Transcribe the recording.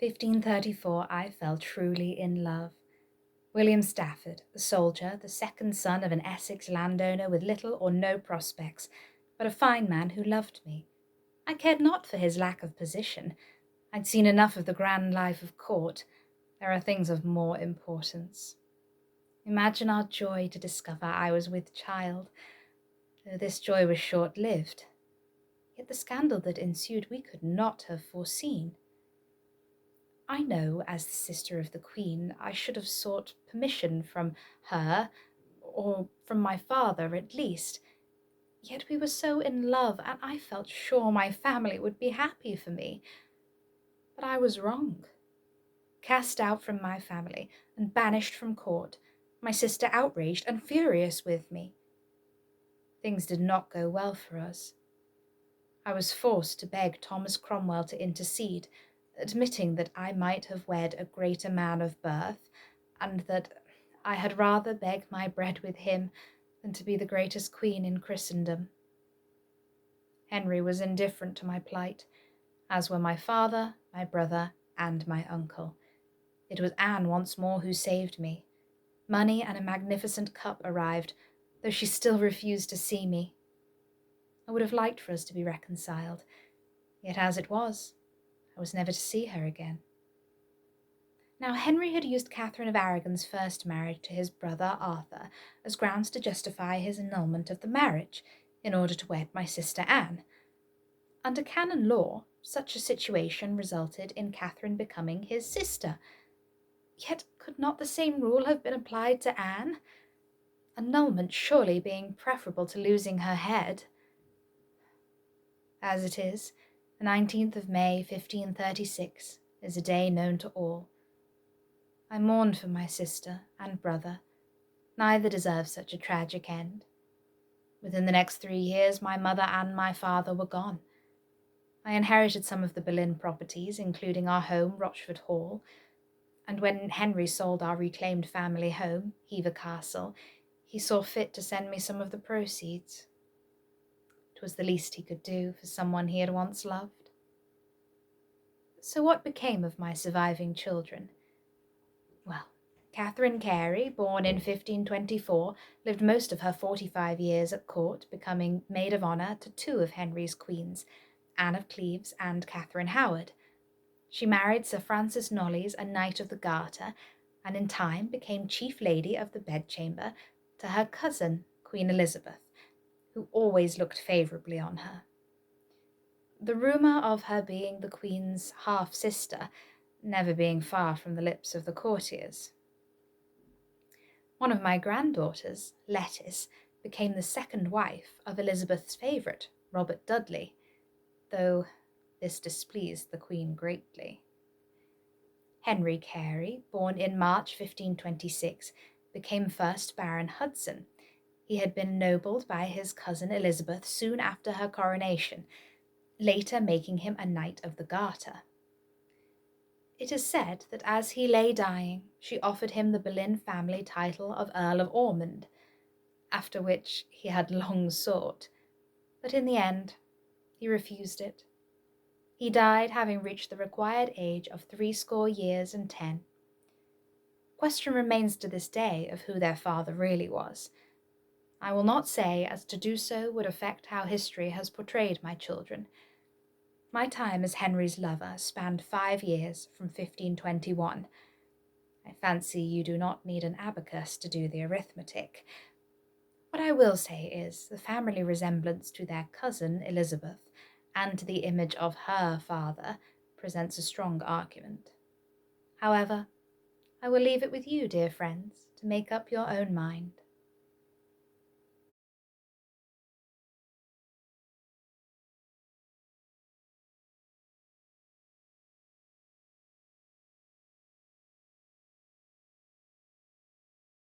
1534, I fell truly in love. William Stafford, a soldier, the second son of an Essex landowner with little or no prospects, but a fine man who loved me. I cared not for his lack of position. I'd seen enough of the grand life of court. There are things of more importance. Imagine our joy to discover I was with child, though this joy was short-lived. Yet the scandal that ensued we could not have foreseen. I know, as the sister of the Queen, I should have sought permission from her, or from my father at least. Yet we were so in love, and I felt sure my family would be happy for me. But I was wrong. Cast out from my family and banished from court, my sister outraged and furious with me. Things did not go well for us. I was forced to beg Thomas Cromwell to intercede, admitting that I might have wed a greater man of birth, and that I had rather beg my bread with him than to be the greatest queen in Christendom. Henry was indifferent to my plight, as were my father, my brother, and my uncle. It was Anne once more who saved me. Money and a magnificent cup arrived, though she still refused to see me. I would have liked for us to be reconciled, yet as it was, I was never to see her again. Now Henry had used Catherine of Aragon's first marriage to his brother Arthur as grounds to justify his annulment of the marriage, in order to wed my sister Anne. Under canon law, such a situation resulted in Catherine becoming his sister. Yet could not the same rule have been applied to Anne? Annulment surely being preferable to losing her head. As it is, the 19th of May, 1536, is a day known to all. I mourned for my sister and brother. Neither deserved such a tragic end. Within the next 3 years, my mother and my father were gone. I inherited some of the Boleyn properties, including our home, Rochford Hall, and when Henry sold our reclaimed family home, Hever Castle, he saw fit to send me some of the proceeds. It was the least he could do for someone he had once loved. So what became of my surviving children? Well, Catherine Carey, born in 1524, lived most of her 45 years at court, becoming maid of honour to 2 of Henry's queens, Anne of Cleves and Catherine Howard. She married Sir Francis Knollys, a Knight of the Garter, and in time became chief lady of the bedchamber to her cousin, Queen Elizabeth, who always looked favourably on her. The rumour of her being the Queen's half-sister never being far from the lips of the courtiers. One of my granddaughters, Lettice, became the second wife of Elizabeth's favourite, Robert Dudley, though this displeased the Queen greatly. Henry Carey, born in March 1526, became first Baron Hudson. He had been ennobled by his cousin Elizabeth soon after her coronation, later making him a Knight of the Garter. It is said that as he lay dying, she offered him the Boleyn family title of Earl of Ormond, after which he had long sought, but in the end he refused it. He died having reached the required age of 80 years and 10. Question remains to this day of who their father really was. I will not say, as to do so would affect how history has portrayed my children. My time as Henry's lover spanned 5 years from 1521. I fancy you do not need an abacus to do the arithmetic. What I will say is the family resemblance to their cousin Elizabeth and to the image of her father presents a strong argument. However, I will leave it with you, dear friends, to make up your own mind.